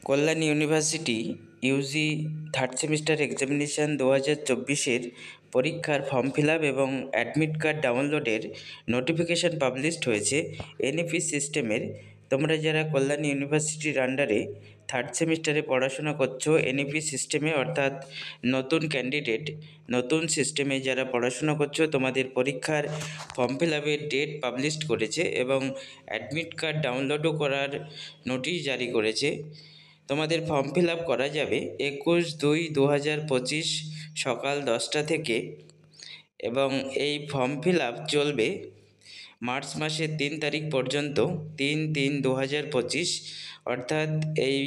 কল্যাণ university UG third semester examination 2024-এর পরীক্ষার form fill up এবং অ্যাডমিট কার্ড ডাউনলোডের নোটিফিকেশান পাবলিশড হয়েছে এনইপি সিস্টেমের। তোমরা যারা কল্যাণ ইউনিভার্সিটির আন্ডারে থার্ড সেমিস্টারে পড়াশোনা করছো এনইপি সিস্টেমে, অর্থাৎ নতুন ক্যান্ডিডেট, নতুন সিস্টেমে যারা পড়াশোনা করছো, তোমাদের পরীক্ষার ফর্ম ফিল আপের ডেট পাবলিশড করেছে এবং অ্যাডমিট কার্ড ডাউনলোডও করার নোটিশ জারি করেছে। তোমাদের ফর্ম ফিল আপ করা যাবে 21/2/2025 সকাল 10টা থেকে, এবং এই ফর্ম ফিল আপ চলবে মার্চ মাসের 3 তারিখ পর্যন্ত, 3/3/2025, অর্থাৎ এই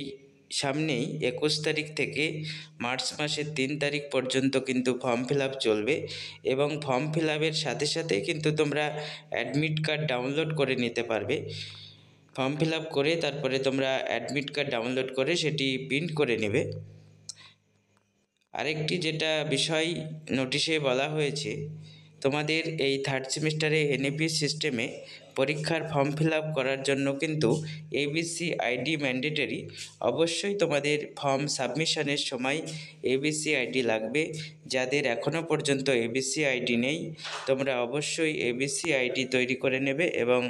সামনেই 21 তারিখ থেকে মার্চ মাসের 3 তারিখ পর্যন্ত কিন্তু ফর্ম ফিল আপ চলবে। এবং ফর্ম ফিল আপের সাথে সাথে কিন্তু তোমরা অ্যাডমিট কার্ড ডাউনলোড করে নিতে পারবে। ফর্ম ফিল আপ করে তারপরে তোমরা অ্যাডমিট কার্ড ডাউনলোড করে সেটি প্রিন্ট করে নেবে। আরেকটি যেটা বিষয় নোটিশে বলা হয়েছে, তোমাদের এই থার্ড সেমিস্টারে এনইপি সিস্টেমে পরীক্ষার ফর্ম ফিল আপ করার জন্য কিন্তু এবিসি আইডি ম্যান্ডেটরি। অবশ্যই তোমাদের ফর্ম সাবমিশনের সময় এবিসি আইডি লাগবে। যাদের এখনও পর্যন্ত এবিসি আইডি নেই, তোমরা অবশ্যই এবিসি আইডি তৈরি করে নেবে এবং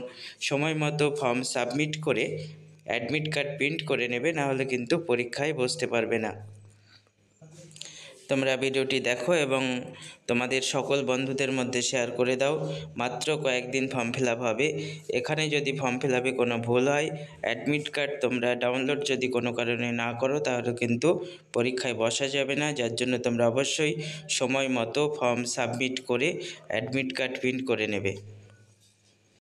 সময় মতো ফর্ম সাবমিট করে অ্যাডমিট কার্ড প্রিন্ট করে নেবে, নাহলে কিন্তু পরীক্ষায় বসতে পারবে না। তোমরা ভিডিওটি দেখো এবং তোমাদের সকল বন্ধুদের মধ্যে শেয়ার করে দাও। মাত্র কয়েকদিন ফর্ম ফিল আপ হবে। এখানে যদি ফর্ম ফিল আপে কোনো ভুল হয়, অ্যাডমিট কার্ড তোমরা ডাউনলোড যদি কোনো কারণে না করো, তাহলে কিন্তু পরীক্ষায় বসা যাবে না। যার জন্য তোমরা অবশ্যই সময় মতো ফর্ম সাবমিট করে অ্যাডমিট কার্ড প্রিন্ট করে নেবে।